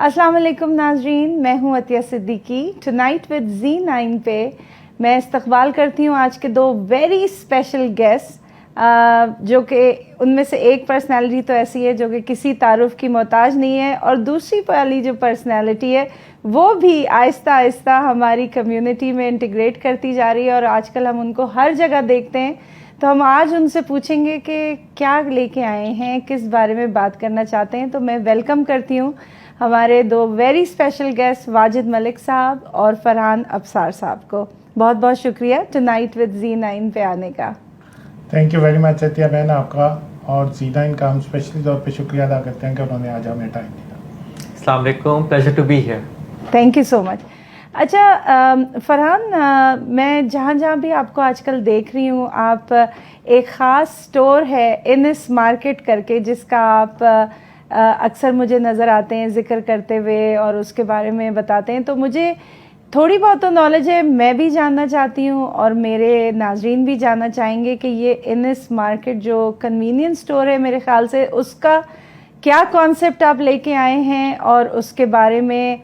अस्सलाम वालेकुम नाजरीन, मैं हूँ Atiya Siddiqui. Tonight with Z9 पे मैं इस्तकबाल करती हूँ आज के दो वेरी स्पेशल गेस्ट, जो कि उनमें से एक पर्सनालिटी तो ऐसी है जो कि किसी तारुफ की मोहताज नहीं है, और दूसरी वाली जो पर्सनालिटी है वो भी आहिस्ता आहिस्ता हमारी कम्युनिटी में इंटीग्रेट करती जा रही है और आजकल हम उनको हर जगह देखते हैं। तो हम आज उनसे पूछेंगे कि क्या लेके आए हैं, किस बारे में बात करना चाहते हैं। तो मैं वेलकम करती हूँ हमारे दो very special guest Wajid Malik साहब और फरहान अबसार साहब को। बहुत बहुत शुक्रिया टुनाइट विद Z9 पे आने का। Thank you very much Atiya बहन, आपका और Z9 का हम स्पेशली तौर पे शुक्रिया अदा करते हैं कि उन्होंने आज हमें टाइम दिया। अस्सलाम वालेकुम, pleasure to be here. Thank you so much. अच्छा फरहान, मैं जहाँ जहाँ भी आपको आजकल देख रही हूँ, आप एक ख़ास स्टोर है इनिस मार्केट करके, जिसका आप अक्सर मुझे नज़र आते हैं ज़िक्र करते हुए और उसके बारे में बताते हैं। तो मुझे थोड़ी बहुत तो नॉलेज है, मैं भी जानना चाहती हूँ और मेरे नाजरीन भी जानना चाहेंगे कि ये इनिस मार्केट जो कन्वीनियंस स्टोर है, मेरे ख़्याल से उसका क्या कॉन्सेप्ट आप लेके आए हैं और उसके बारे में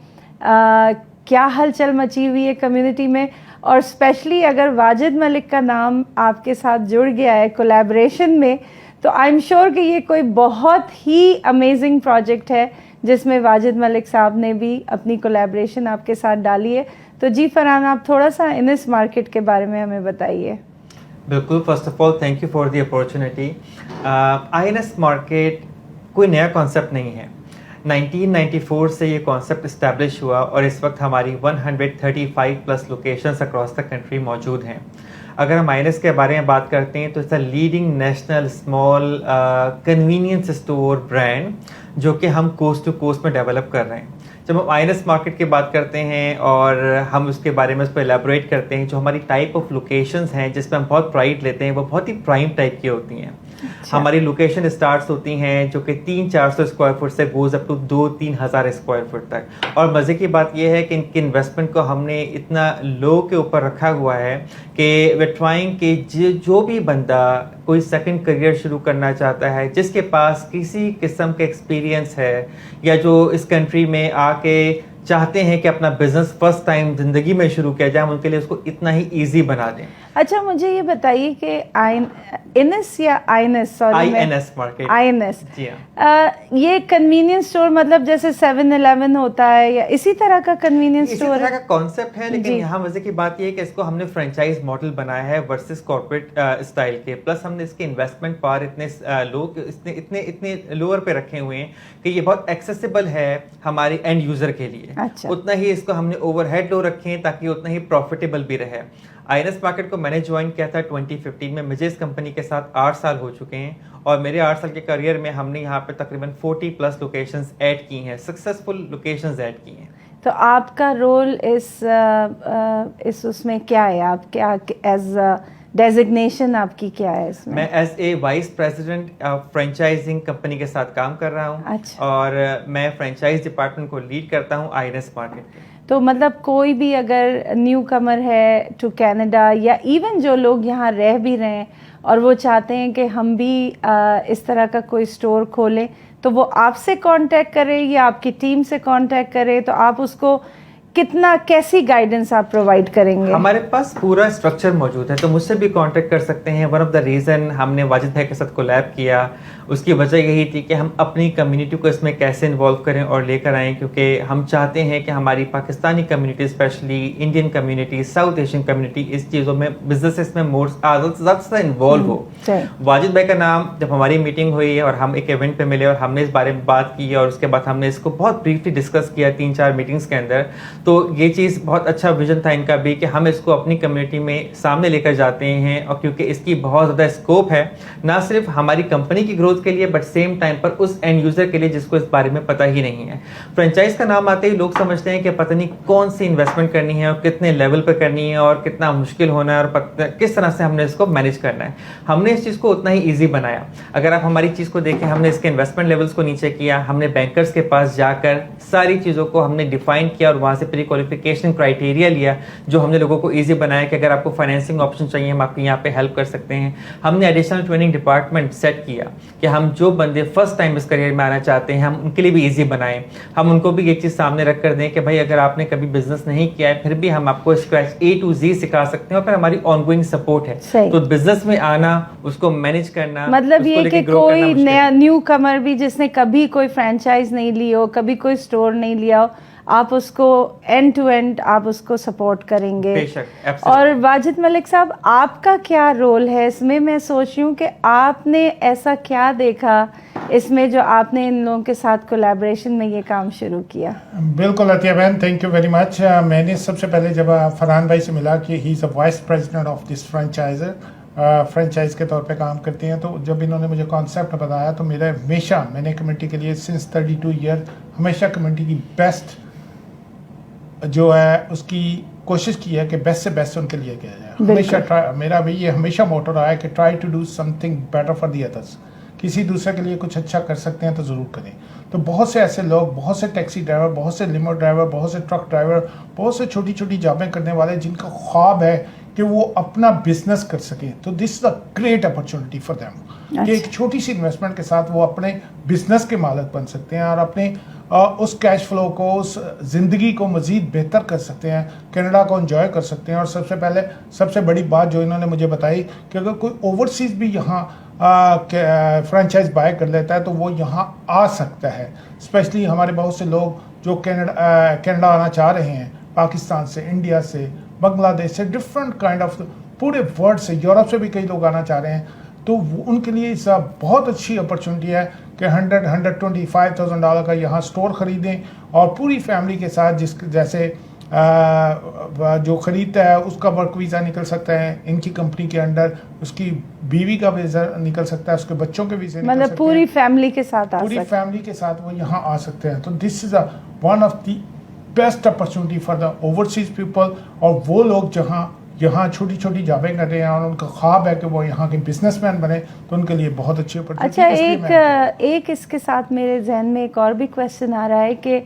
क्या हलचल मची हुई है कम्युनिटी में, और स्पेशली अगर वाजिद मलिक का नाम आपके साथ जुड़ गया है कोलैबोरेशन में, तो आई एम श्योर कि ये कोई बहुत ही अमेजिंग प्रोजेक्ट है जिसमें वाजिद मलिक साहब ने भी अपनी कोलैबोरेशन आपके साथ डाली है। तो जी फरहान, आप थोड़ा सा इनिस मार्केट के बारे में हमें बताइए। बिल्कुल, first of all thank you for the opportunity. INS market कोई नया कॉन्सेप्ट नहीं है। 1994 से ये कॉन्सेप्ट इस्टेब्लिश हुआ और इस वक्त हमारी 135 plus locations across the country मौजूद हैं। अगर हम INS के बारे में बात करते हैं तो it's a leading national small convenience store brand जो कि हम कोस्ट टू कोस्ट में डेवलप कर रहे हैं। जब हम INS मार्केट की बात करते हैं और हम उसके बारे में उस पर एलेबोरेट करते हैं, जो हमारी टाइप ऑफ लोकेशंस हैं जिसमें हम बहुत प्राइड लेते हैं, वो बहुत ही प्राइम टाइप की होती हैं। अच्छा। हमारी लोकेशन स्टार्ट्स होती हैं जो कि 300-400 स्क्वायर फुट से गोज अप टू 2-3 हज़ार स्क्वायर फुट तक। और मज़े की बात यह है कि इनकी इन्वेस्टमेंट को हमने इतना लो के ऊपर रखा हुआ है कि वे ट्राइंग कि जो भी बंदा कोई सेकंड करियर शुरू करना चाहता है, जिसके पास किसी किस्म का एक्सपीरियंस है या जो इस कंट्री में आके चाहते हैं कि अपना बिजनेस फर्स्ट टाइम जिंदगी में शुरू किया जाए, हम उनके लिए उसको इतना ही इजी बना दें। अच्छा, मुझे ये बताइए कि INS या INS, sorry INS market, INS जी हाँ, ये कन्वीनियंस स्टोर मतलब जैसे 7-Eleven होता है या इसी तरह का कन्वीनियंस स्टोर इसी तरह का कॉन्सेप्ट है, लेकिन यहाँ मजे की बात ये है कि इसको हमने फ्रेंचाइज मॉडल बनाया है वर्सेस कॉर्पोरेट स्टाइल के। प्लस हमने इसके इन्वेस्टमेंट पावर इतने लोअर पे रखे हुए हैं कि ये बहुत एक्सेसिबल है हमारे एंड यूजर के लिए। अच्छा। उतना ही इसको हमने ओवरहेड लो रखे हैं ताकि उतना ही प्रॉफिटेबल भी रहे। INS मार्केट को मैंने ज्वाइन किया था 2015 में। मुझे इस कंपनी के साथ 8 साल हो चुके हैं और मेरे 8 साल के करियर में हमने यहाँ पे तकरीबन 40 प्लस लोकेशंस ऐड की हैं, सक्सेसफुल लोकेशंस ऐड की हैं। तो आपका रोल इस उसमें क्या है? आप क्या एज डेजिग्नेशन आपकी क्या है इसमें? मैं as a vice president franchising company के साथ काम कर रहा हूँ। अच्छा। और मैं फ्रेंचाइज डिपार्टमेंट को लीड करता हूँ INS मार्केट के। तो मतलब कोई भी अगर न्यू कमर है टू कनाडा या इवन जो लोग यहाँ रह भी रहे हैं और वो चाहते हैं कि हम भी इस तरह का कोई स्टोर खोलें, तो वो आपसे कांटेक्ट करें या आपकी टीम से कांटेक्ट करें, तो आप उसको कितना कैसी गाइडेंस आप प्रोवाइड करेंगे? हमारे पास पूरा स्ट्रक्चर मौजूद है, तो मुझसे भी कांटेक्ट कर सकते हैं। वन ऑफ द रीज़न हमने वाजिद भाई के साथ कोलैब किया, उसकी वजह यही थी कि हम अपनी कम्युनिटी को इसमें कैसे इन्वॉल्व करें और लेकर आएँ, क्योंकि हम चाहते हैं कि हमारी Pakistani community, specially Indian community, south Asian community इस चीज़ों में, बिजनेस में ज़्यादा से इन्वॉल्व हो। वाजिद भाई का नाम जब हमारी मीटिंग हुई और हम एक इवेंट पे मिले और हमने इस बारे में बात की और उसके बाद हमने इसको बहुत ब्रीफली डिस्कस किया 3-4 मीटिंग्स के अंदर, तो ये चीज़ बहुत अच्छा विजन था इनका भी कि हम इसको अपनी कम्युनिटी में सामने लेकर जाते हैं। और क्योंकि इसकी बहुत ज़्यादा स्कोप है, ना सिर्फ हमारी कंपनी की ग्रोथ के लिए बट सेम टाइम पर उस एंड यूज़र के लिए जिसको इस बारे में पता ही नहीं है। फ्रेंचाइज का नाम आते ही लोग समझते हैं कि पता नहीं कौन सी इन्वेस्टमेंट करनी है और कितने लेवल पर करनी है और कितना मुश्किल होना है और किस तरह से हमने इसको मैनेज करना है। हमने इस चीज़ को उतना ही ईजी बनाया। अगर आप हमारी चीज़ को देखें, हमने इसके इन्वेस्टमेंट लेवल्स को नीचे किया, हमने बैंकर्स के पास जाकर सारी चीज़ों को हमने डिफाइन किया और वहाँ से प्री क्वालिफिकेशन क्राइटेरिया लिया जो हमने लोगों को ईजी बनाया कि अगर आपको फाइनेंसिंग ऑप्शन चाहिए हम आपके यहाँ पे हेल्प कर सकते हैं। हमने एडिशनल ट्रेनिंग डिपार्टमेंट सेट किया कि हम जो बंदे फर्स्ट टाइम इस करियर में आना चाहते हैं हम उनके लिए भी ईजी बनाएं। हम उनको भी एक चीज़ सामने रख कर दें कि भाई अगर आपने कभी बिजनेस नहीं किया है फिर भी हम आपको स्क्रैच A to Z सिखा सकते हैं और फिर हमारी ऑनगोइंग सपोर्ट है। तो बिजनेस में आना, उसको मैनेज करना, मतलब ये कि कोई नया न्यू कमर भी जिसने कभी कोई फ्रेंचाइज नहीं ली हो, कभी कोई स्टोर नहीं लिया हो, आप उसको एंड टू एंड आप उसको सपोर्ट करेंगे। बेशक। और वाजिद मलिक साहब, आपका क्या रोल है इसमें? मैं सोच रही हूँ कि आपने ऐसा क्या देखा इसमें जो आपने इन लोगों के साथ कोलैबोरेशन में ये काम शुरू किया? बिल्कुल अतिया बहन, थैंक यू वेरी मच। मैंने सबसे पहले जब फरहान भाई से मिला कि he is a vice president of this franchisor, franchise के तौर पे काम करते हैं, तो जब इन्होंने मुझे कॉन्सेप्ट बताया तो मैंने कमेटी के लिए सिंस 32 ईयर हमेशा कमेटी की बेस्ट जो है उसकी कोशिश की है कि बेस्ट से बेस्ट उनके लिए किया जाए। हमेशा मेरा भी ये हमेशा मोटो रहा है कि try to do something better for the others. किसी दूसरे के लिए कुछ अच्छा कर सकते हैं तो ज़रूर करें। तो बहुत से ऐसे लोग, बहुत से टैक्सी ड्राइवर, बहुत से लिमो ड्राइवर, बहुत से ट्रक ड्राइवर, बहुत से छोटी छोटी जॉबें करने वाले जिनका ख्वाब है कि वो अपना बिजनेस कर सकें, तो this is a great opportunity for them कि एक छोटी सी इन्वेस्टमेंट के साथ वो अपने बिजनेस के मालिक बन सकते हैं और अपने उस कैश फ्लो को, उस ज़िंदगी को मज़ीद बेहतर कर सकते हैं, कनाडा को एंजॉय कर सकते हैं। और सबसे बड़ी बात जो इन्होंने मुझे बताई कि अगर कोई ओवरसीज़ भी यहाँ फ्रेंचाइज बाय कर लेता है तो वो यहाँ आ सकता है। स्पेशली हमारे बहुत से लोग जो कनाडा आना चाह रहे हैं, पाकिस्तान से, इंडिया से, बांग्लादेश से, डिफरेंट काइंड ऑफ पूरे वर्ल्ड से, यूरोप से भी कई लोग आना चाह रहे हैं, तो उनके लिए इस बहुत अच्छी अपॉर्चुनिटी है कि $125,000 का यहाँ स्टोर ख़रीदें और पूरी फैमिली के साथ जैसे जो ख़रीदता है उसका वर्क वीज़ा निकल सकता है इनकी कंपनी के अंडर, उसकी बीवी का वीज़ा निकल सकता है, उसके बच्चों के वीज़े निकल सकते हैं, पूरी फैमिली के साथ वो यहाँ आ सकते हैं। तो this is one of the best opportunity for the overseas people. और वो लोग जहाँ यहाँ छोटी छोटी जॉबें कर रहे हैं और उनका ख्वाब है कि वो यहाँ के बिजनेसमैन बने, तो उनके लिए बहुत अच्छी अपॉर्चुनिटी। अच्छा, एक इसके साथ मेरे जहन में एक और भी क्वेश्चन आ रहा है कि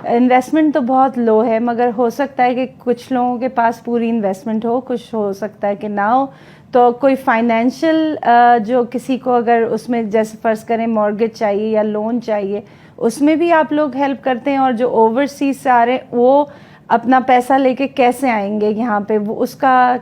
इन्वेस्टमेंट तो बहुत लो है, मगर हो सकता है कि कुछ लोगों के पास पूरी इन्वेस्टमेंट हो, कुछ हो सकता है कि ना हो, तो कोई फाइनेंशियल जो किसी को अगर उसमें जैसे फ़र्ज़ करें मॉर्गेज चाहिए या लोन चाहिए, उसमें भी आप लोग हेल्प करते हैं? और जो ओवरसीज से आ रहे हैं वो अपना पैसा लेके कैसे आएंगे यहाँ पे, वो उसका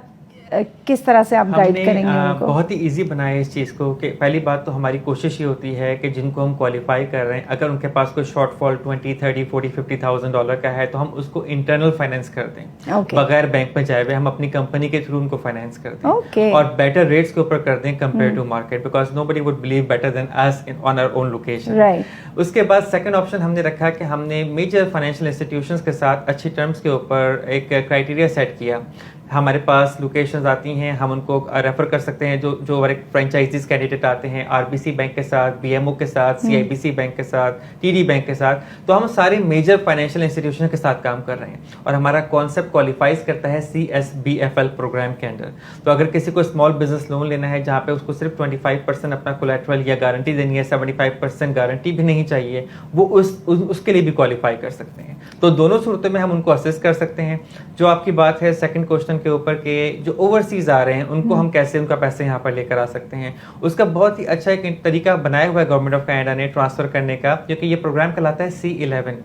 किस तरह से आप गाइड करेंगे उनको? बहुत ही इजी बनाया इस चीज़ को कि पहली बात तो हमारी कोशिश ये होती है कि जिनको हम क्वालिफाई कर रहे हैं, अगर उनके पास कोई शॉर्टफॉल 20, 30, 40, $50,000 का है तो हम उसको इंटरनल फाइनेंस कर दें, बगैर बैंक में जाए हुए हम अपनी कंपनी के थ्रू उनको फाइनेंस कर दें और बेटर रेट्स के ऊपर कर दें compare to market, because nobody would believe better than us on our own location. उसके बाद सेकंड ऑप्शन हमने रखा कि हमने मेजर फाइनेंशियल इंस्टीट्यूशंस के साथ अच्छी टर्म्स के ऊपर एक क्राइटेरिया सेट किया। हमारे पास लोकेशंस आती हैं, हम उनको रेफर कर सकते हैं जो हमारे फ्रेंचाइजीज कैंडिडेट आते हैं आरबीसी बैंक के साथ, बीएमओ के साथ, सीआईबीसी बैंक के साथ, टीडी बैंक के साथ, तो हम सारे मेजर फाइनेंशियल इंस्टीट्यूशन के साथ काम कर रहे हैं और हमारा कॉन्सेप्ट क्वालिफाइज करता है CSBFL प्रोग्राम के अंडर। तो अगर किसी को स्मॉल बिजनेस लोन लेना है जहाँ पे उसको सिर्फ 25% अपना कोलैटरल या गारंटी देनी है, 75% गारंटी भी नहीं चाहिए, वो उसके लिए भी क्वालिफाई कर सकते हैं। तो दोनों सूरतों में हम उनको असेस कर सकते हैं। जो आपकी बात है सेकंड क्वेश्चन के ऊपर के जो ओवरसीज आ रहे हैं उनको हम कैसे उनका पैसे यहाँ पर लेकर आ सकते हैं, उसका बहुत ही अच्छा एक तरीका बनाया हुआ है गवर्नमेंट ऑफ कनाडा ने ट्रांसफ़र करने का, क्योंकि ये प्रोग्राम कहलाता है C11।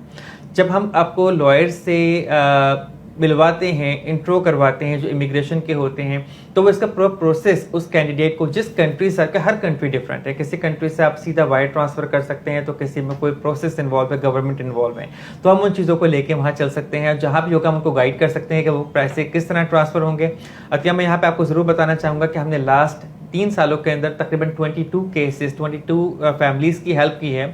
जब हम आपको लॉयर से मिलवाते हैं, इंट्रो करवाते हैं जो इमिग्रेशन के होते हैं, तो वो इसका पूरा प्रोसेस उस कैंडिडेट को जिस कंट्री से, हर कंट्री डिफरेंट है, किसी कंट्री से आप सीधा वायर ट्रांसफ़र कर सकते हैं तो किसी में कोई प्रोसेस इन्वॉल्व है, गवर्नमेंट इन्वॉल्व है, तो हम उन चीज़ों को लेके वहाँ चल सकते हैं। जहाँ भी होगा हम उनको गाइड कर सकते हैं कि वो पैसे किस तरह ट्रांसफ़र होंगे। अतिया मैं यहाँ पर आपको ज़रूर बताना चाहूँगा कि हमने लास्ट 3 सालों के अंदर तकरीबन 22 फैमिलीज की हेल्प की है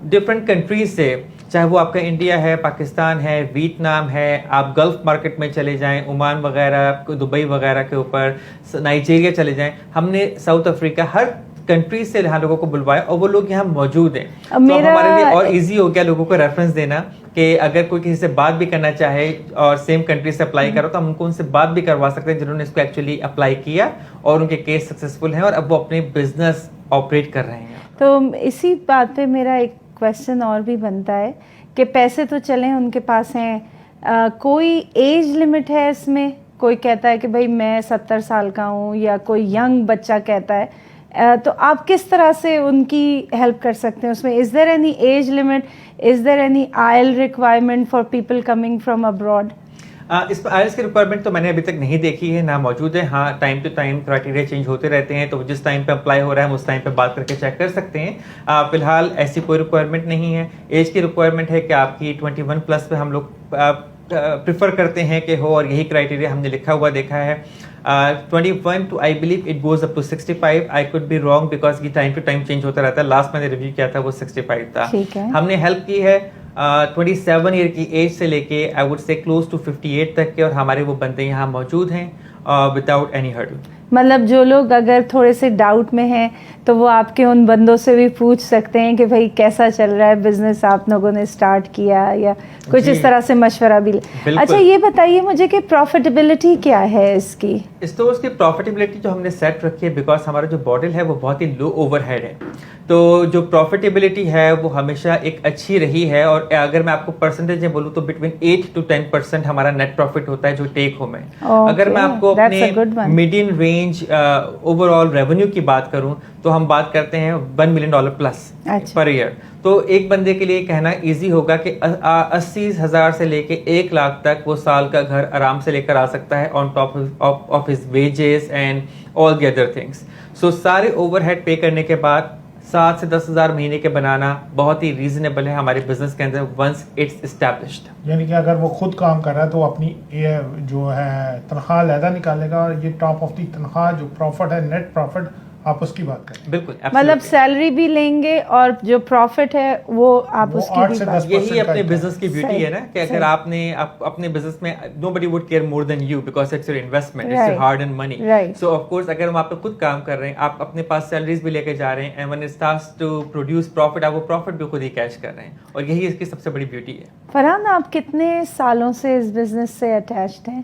डिफरेंट कंट्रीज से, चाहे वो आपका इंडिया है, पाकिस्तान है, वियतनाम है, आप गल्फ मार्केट में चले जाएं, ओमान वगैरह, दुबई वगैरह के ऊपर, नाइजीरिया चले जाएं, हमने साउथ अफ्रीका, हर कंट्रीज से यहाँ लोगों को बुलवाया और वो लोग यहाँ मौजूद हैं। तो हमारे लिए और इजी हो गया लोगों को रेफरेंस देना कि अगर कोई किसी से बात भी करना चाहे और सेम कंट्री से अप्लाई करो तो हम उनको उनसे बात भी करवा सकते हैं जिन्होंने इसको एक्चुअली अप्लाई किया और उनके केस सक्सेसफुल हैं और अब वो अपने बिजनेस ऑपरेट कर रहे हैं। तो इसी बात पे मेरा एक क्वेश्चन और भी बनता है कि पैसे तो चलें उनके पास हैं, कोई एज लिमिट है इसमें? कोई कहता है कि भाई मैं 70 साल का हूँ, या कोई यंग बच्चा कहता है, तो आप किस तरह से उनकी हेल्प कर सकते हैं उसमें? Is there any age limit? Is there any oil requirement for people coming from abroad? इस पर आईएलटीएस की रिक्वायरमेंट तो मैंने अभी तक नहीं देखी है, ना मौजूद है। हाँ, time to time criteria change होते रहते हैं, तो जिस टाइम पे अप्लाई हो रहा है हम उस टाइम पे बात करके चेक कर सकते हैं। फिलहाल ऐसी कोई रिक्वायरमेंट नहीं है। एज की रिक्वायरमेंट है कि आपकी 21 प्लस पे हम लोग प्रिफर करते हैं कि हो, और यही क्राइटेरिया हमने लिखा हुआ देखा है। 21 to I believe it goes up to 65। I could be wrong because ये टाइम टू टाइम चेंज होता रहता है। लास्ट मैंने रिव्यू किया था वो 65 था। हमने हेल्प की है 27 ईयर की एज से लेके I would say close to 58 तक के, और हमारे वो बंदे यहाँ मौजूद हैं विदाउट एनी हर्डल। मतलब जो लोग अगर थोड़े से डाउट में हैं तो वो आपके उन बंदों से भी पूछ सकते हैं कि भाई कैसा चल रहा है बिजनेस, आप लोगों ने स्टार्ट किया, या कुछ इस तरह से मशवरा भी। अच्छा, ये बताइए मुझे कि प्रॉफिटेबिलिटी क्या है इसकी? स्टोर्स की प्रॉफिटेबिलिटी जो हमने सेट रखी है, बिकॉज हमारा जो मॉडल है वो बहुत ही लो ओवरहेड है, तो जो प्रॉफिटेबिलिटी है वो हमेशा एक अच्छी रही है। और अगर मैं आपको परसेंटेज में बोलूँ तो बिटवीन 8 to 10% हमारा नेट प्रॉफिट होता है जो टेक होम है। अगर मैं आपको अपने मीडियन रेंज ओवरऑल रेवेन्यू की बात करूं तो हम बात करते हैं $1 million प्लस पर ईयर। तो एक बंदे के लिए कहना इजी होगा कि 80,000 से लेके 1 लाख तक वो साल का घर आराम से लेकर आ सकता है, on top of his wages and all the other things. So सारे ओवरहेड पे करने के बाद 7 से 10 हज़ार महीने के बनाना बहुत ही रीजनेबल है हमारे बिजनेस के अंदर वंस इट्स एस्टैब्लिश्ड। यानी कि अगर वो खुद काम कर रहा है तो अपनी ये जो है तनख्वाह अलहदा निकालेगा, और ये टॉप ऑफ दी तनख्वाह जो प्रॉफिट है, नेट प्रॉफिट, आप उसकी बात करें। बिल्कुल, मतलब सैलरी भी लेंगे और जो प्रॉफिट है वो आप उसकी भी बात। यही अपने बिजनेस की ब्यूटी है ना, कि अगर आपने अपने बिजनेस में nobody would care more than you because it's your investment, it's your hard earned money. So of course अगर हम आप खुद काम कर रहे हैं, आप अपने पास सैलरीज भी लेके जा रहे हैं, and when it starts to produce profit, आप वो प्रॉफिट भी खुद ही कैश कर रहे हैं, और यही इसकी सबसे बड़ी ब्यूटी है। फरहान, आप कितने सालों से इस बिजनेस से अटैच्ड हैं?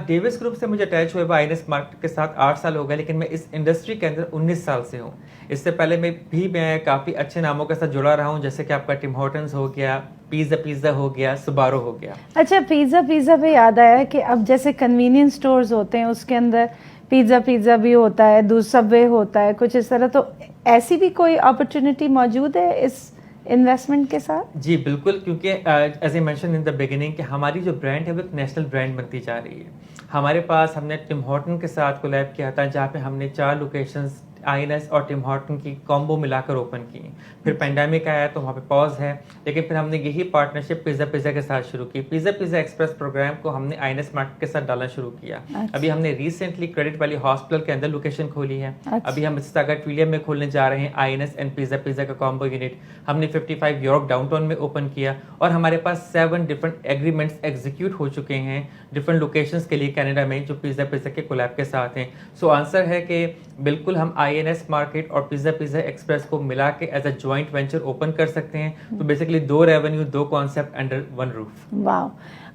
डेविस ग्रुप से मुझे अटैच हुए आईएनएस मार्केट के साथ 8 साल हो गए, लेकिन मैं इस इंडस्ट्री के अंदर 19 साल से हूँ। इससे पहले मैं काफ़ी अच्छे नामों के साथ जुड़ा रहा हूँ, जैसे कि आपका टिम हॉर्टन्स हो गया, पिज़्ज़ा हो गया, सुबारो हो गया। अच्छा, पिज़्ज़ा पे याद आया कि अब जैसे कन्वीनियंस स्टोर्स होते हैं उसके अंदर पिज़्ज़ा भी होता है, दूध सबवे होता है, कुछ इस तरह, तो ऐसी भी कोई अपॉर्चुनिटी मौजूद है इस इन्वेस्टमेंट के साथ? जी बिल्कुल, क्योंकि as I mention in the beginning कि हमारी जो ब्रांड है वो एक नेशनल ब्रांड बनती जा रही है। हमारे पास हमने टिम हॉर्टन के साथ कोलैब किया था, जहाँ पे हमने 4 लोकेशंस आईएनएस और टिम हॉर्टन की कॉम्बो मिलाकर ओपन की। फिर पेंडेमिक आया तो वहाँ पे पॉज है, लेकिन फिर हमने यही पार्टनरशिप पिज़्ज़ा के साथ शुरू की। पिज़्ज़ा एक्सप्रेस प्रोग्राम को हमने आईएनएस मार्केट के साथ डालना शुरू किया। अभी हमने रिसेंटली क्रेडिट वैली हॉस्पिटल के अंदर लोकेशन खोली है। अभी हम मिसिसागा ट्विलियम में खोलने जा रहे हैं आईएनएस एंड पिज़्ज़ा का कॉम्बो यूनिट। हमने 55 यॉर्क डाउनटाउन में ओपन किया, और हमारे पास 7 डिफरेंट एग्रीमेंट्स एग्जीक्यूट हो चुके हैं डिफरेंट लोकेशंस के लिए कनाडा में, जो पिज़्ज़ा के कोलैब के साथ हैं। सो आंसर है कि बिल्कुल हम आईएनएस मार्केट और पिज़्ज़ा एक्सप्रेस को मिला के as a joint venture open कर सकते हैं। तो basically 2 revenue, 2 concept under 1 roof. वाह!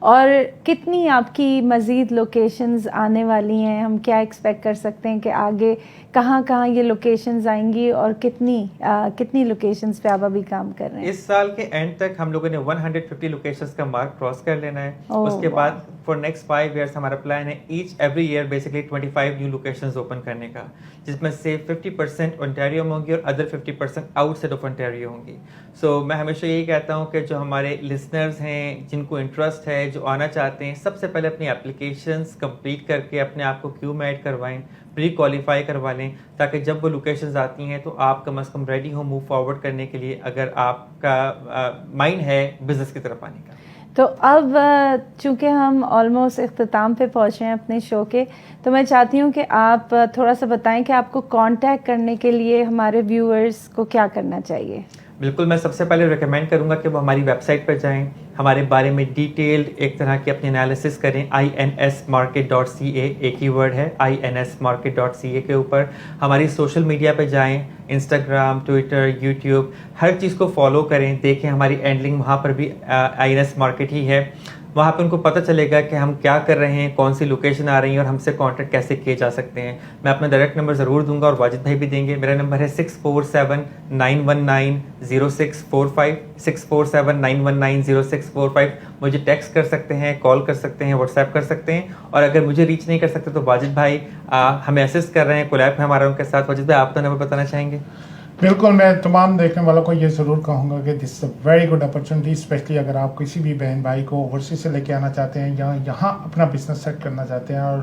और कितनी आपकी मज़ीद लोकेशंस आने वाली हैं? हम क्या एक्सपेक्ट कर सकते हैं कि आगे कहाँ ये लोकेशंस आएंगी, और कितनी लोकेशंस पे आप अभी काम कर रहे हैं? इस साल के एंड तक हम लोगों ने 150 लोकेशंस का मार्क क्रॉस कर लेना है। उसके बाद फॉर नेक्स्ट 5 इयर्स हमारा प्लान है each every year basically 25 new locations open करने का, जिसमें से 50% ओंटारियो में होंगी और अदर 50% आउटसाइड ऑफ ओंटारियो होंगी। सो मैं हमेशा यही कहता हूँ कि जो हमारे लिसनर्स हैं, जिनको इंटरेस्ट है, जो आना चाहते हैं, सबसे पहले अपनी एप्लीकेशंस कंप्लीट करके अपने आप को क्यू में ऐड करवाएं, प्री क्वालिफाई करवा लें, ताकि जब वो लोकेशंस आती हैं तो आप कम से कम रेडी हो मूव फॉरवर्ड करने के लिए, अगर आपका माइंड है बिजनेस की तरफ आने का। तो अब चूँकि हम ऑलमोस्ट इख्तिताम पे पहुँचे हैं अपने शो के, तो मैं चाहती हूँ कि आप थोड़ा सा बताएं कि आपको कांटेक्ट करने के लिए हमारे व्यूअर्स को क्या करना चाहिए। बिल्कुल, मैं सबसे पहले रिकमेंड करूंगा कि वो हमारी वेबसाइट पर जाएं, हमारे बारे में डिटेल्ड एक तरह की अपनी एनालिसिस करें। insmarket.ca एक ही वर्ड है, insmarket.ca के ऊपर। हमारी सोशल मीडिया पे जाएं, इंस्टाग्राम, ट्विटर, यूट्यूब, हर चीज़ को फॉलो करें, देखें हमारी हैंडलिंग वहाँ पर भी INS मार्केट ही है। وہاں پہ ان کو پتہ چلے گا کہ ہم کیا کر رہے ہیں, کون سی لوکیشن آ رہی ہے اور ہم سے کانٹیکٹ کیسے کیے جا سکتے ہیں. میں اپنا ڈائریکٹ نمبر ضرور دوں گا اور واجد بھائی بھی دیں گے. میرا نمبر ہے 6479190645, 6479190645. مجھے ٹیکسٹ کر سکتے ہیں, کال کر سکتے ہیں, واٹس ایپ کر سکتے ہیں. اور اگر مجھے ریچ نہیں کر سکتے تو واجد بھائی ہمیں اسسٹ کر رہے ہیں, کولیب ہے ہمارا ان کے ساتھ. واجد بھائی آپ تو نمبر بتانا چاہیں گے؟ بالکل, میں تمام دیکھنے والوں کو یہ ضرور کہوں گا کہ this is a very good opportunity, especially اگر آپ کسی بھی بہن بھائی کو اوورسیز سے لے کے آنا چاہتے ہیں یا یہاں اپنا بزنس سیٹ کرنا چاہتے ہیں اور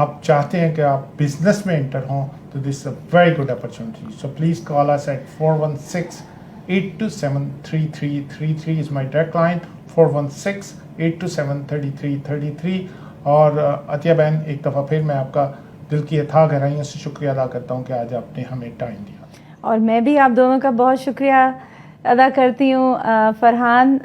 آپ چاہتے ہیں کہ آپ بزنس میں انٹر ہوں, تو this is a very good opportunity. So please call us at 416-827-3333 is my direct line, 416-827-3333. اور عطیہ بہن, ایک دفعہ پھر میں آپ کا دل کی اتھاہ گہرائیوں سے شکریہ ادا کرتا ہوں کہ آج آپ نے ہمیں ٹائم دیا. اور میں بھی آپ دونوں کا بہت شکریہ ادا کرتی ہوں. فرحان,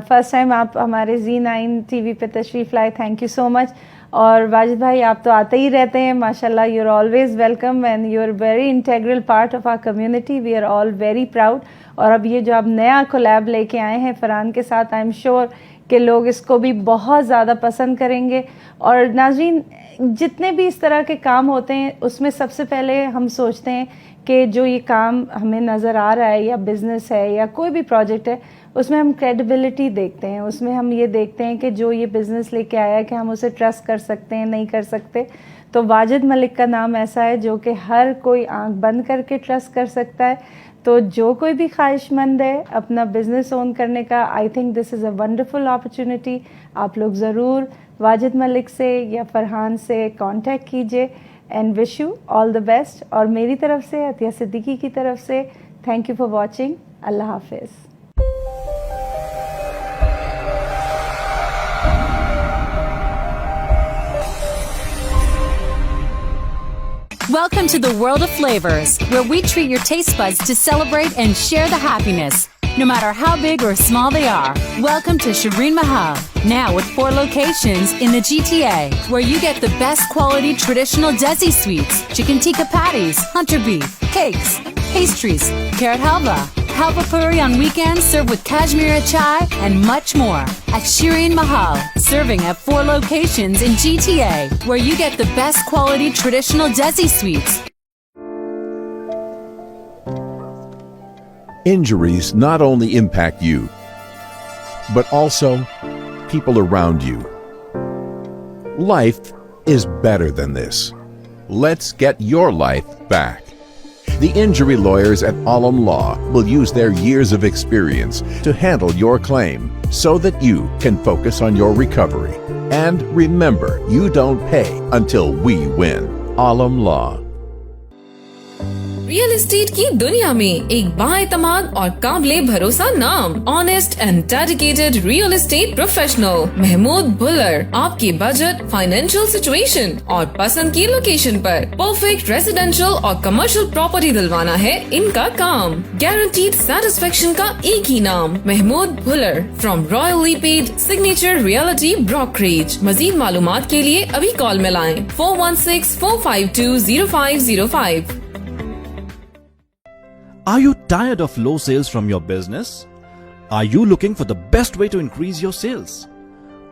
فرسٹ ٹائم آپ ہمارے Z9 TV پہ تشریف لائے, تھینک یو سو مچ. اور واجد بھائی آپ تو آتے ہی رہتے ہیں ماشاءاللہ, you are always welcome and you are very integral part of our community. We are all very proud. اور اب یہ جو آپ نیا کولیب لے کے آئے ہیں فرحان کے ساتھ, آئی ایم شیور کہ لوگ اس کو بھی بہت زیادہ پسند کریں گے. اور ناظرین, جتنے بھی اس طرح کے کام ہوتے ہیں اس میں سب سے پہلے ہم سوچتے ہیں کہ جو یہ کام ہمیں نظر آ رہا ہے یا بزنس ہے یا کوئی بھی پروجیکٹ ہے, اس میں ہم کریڈیبلٹی دیکھتے ہیں, اس میں ہم یہ دیکھتے ہیں کہ جو یہ بزنس لے کے آیا ہے کہ ہم اسے ٹرسٹ کر سکتے ہیں نہیں کر سکتے. تو واجد ملک کا نام ایسا ہے جو کہ ہر کوئی آنکھ بند کر کے ٹرسٹ کر سکتا ہے. تو جو کوئی بھی خواہش مند ہے اپنا بزنس اون کرنے کا, I think this is a wonderful opportunity. آپ لوگ ضرور واجد ملک سے یا فرحان سے کانٹیکٹ کیجیے. And wish you all the best. اور میری طرف سے, عطیہ صدیقی کی طرف سے, تھینک یو فار واچنگ. اللہ حافظ. Welcome to the world of flavors, where we treat your taste buds to celebrate and share the happiness, no matter how big or small they are. Welcome to Shireen Mahal, now with 4 locations in the GTA, where you get the best quality traditional Desi sweets, chicken tikka patties, hunter beef, cakes, pastries, carrot halva, halva puri on weekends served with Kashmiri chai, and much more. At Shireen Mahal, serving at 4 locations in GTA, where you get the best quality traditional Desi sweets. Injuries not only impact you, but also people around you. Life is better than this. Let's get your life back. The injury lawyers at Alam Law will use their years of experience to handle your claim so that you can focus on your recovery. And remember, you don't pay until we win. Alam Law. Real estate کی دنیا میں ایک بااعتماد اور قابل بھروسہ نام, honest and dedicated real estate professional Mahmood Bhullar آپ کی بجٹ, فائنینشیل سچویشن اور پسند کی لوکیشن پر پرفیکٹ ریزیڈینشیل اور کمرشل پراپرٹی دلوانا ہے ان کا کام. گارنٹیڈ سیٹسفیکشن کا ایک ہی نام, محمود بھلر, فرام رائلی پیڈ سگنیچر ریئلٹی بروکریج. مزید معلومات کے لیے ابھی کال میں لائیں 416-452-0505. Are you tired of low sales from your business? Are you looking for the best way to increase your sales?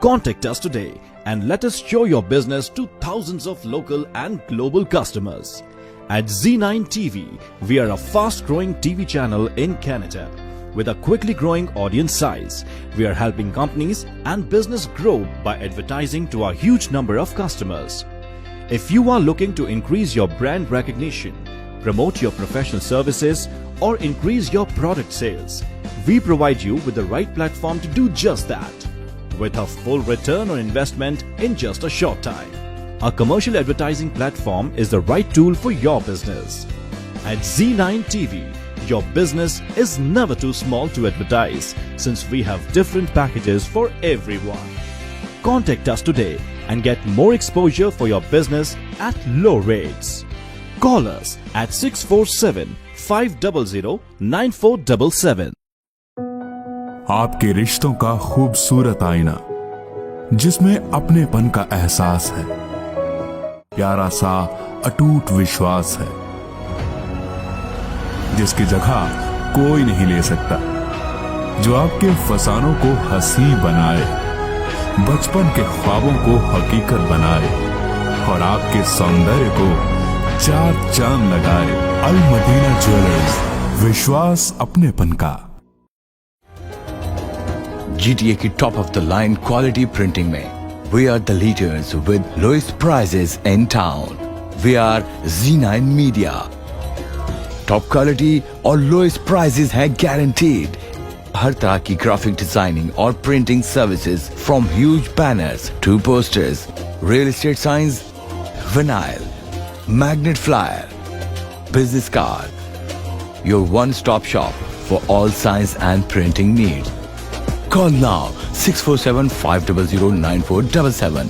Contact us today and let us show your business to thousands of local and global customers. At Z9 TV, we are a fast-growing TV channel in Canada. With a quickly growing audience size, we are helping companies and business grow by advertising to a huge number of customers. If you are looking to increase your brand recognition, promote your professional services, or increase your product sales, we provide you with the right platform to do just that, with a full return on investment in just a short time. A commercial advertising platform is the right tool for your business. At Z9 TV, your business is never too small to advertise, since we have different packages for everyone. Contact us today and get more exposure for your business at low rates. Call us at 647-500-9477. आपके रिश्तों का खूबसूरत आईना, जिसमें अपनेपन का एहसास है, प्यारा सा अटूट विश्वास है, जिसकी जगह कोई नहीं ले सकता, जो आपके फसानों को हंसी बनाए, बचपन के ख्वाबों को हकीकत बनाए और आपके सौंदर्य को चार चांद लगाए। अल मदीना ज्वेलर्स, विश्वास अपनेपन का। GTA की top of the line quality printing में we are the leaders with lowest prices in town. We are Z9 Media. Top quality और लोएस्ट प्राइसेस है गारंटीड। हर तरह की ग्राफिक डिजाइनिंग और printing services from huge banners to posters, real estate signs, vinyl, magnet flyer, business card, your one-stop shop for all science and printing needs. Call now 647-500-9477.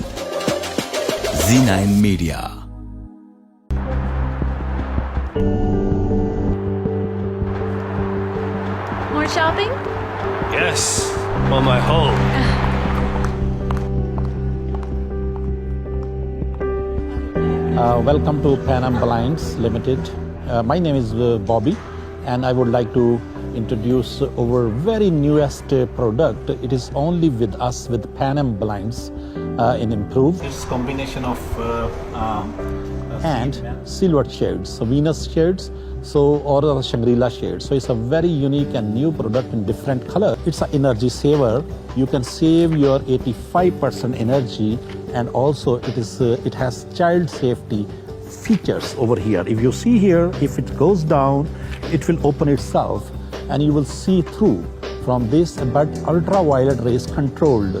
Z9 Media. More shopping? Yes, on my home. Welcome to Pan Am Blinds Limited. My name is Bobby, and I would like to introduce our very newest product. It is only with us with Pan Am Blinds in improved. It's combination of and silver shades, so Venus shades, or Shangri-La shades. So it's a very unique and new product in different color. It's an energy saver. You can save your 85% energy, and also it has child safety features over here. If you see here, if it goes down, it will open itself, and you will see through from this, but ultraviolet rays controlled.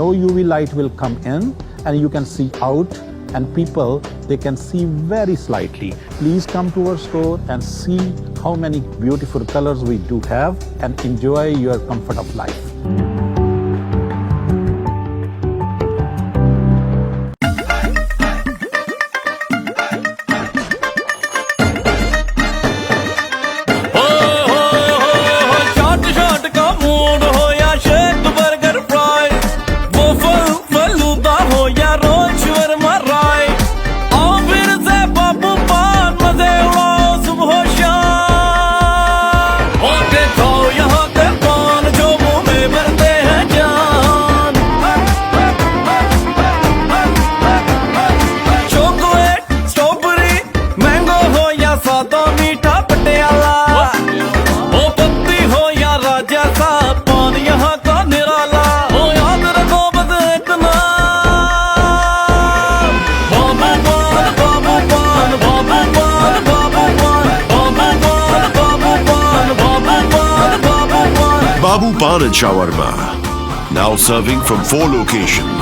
No UV light will come in, and you can see out, and people, they can see very slightly. Please come to our store and see how many beautiful colors we do have, and enjoy your comfort of life. Babu Pan and Shawarma, now serving from 4 locations.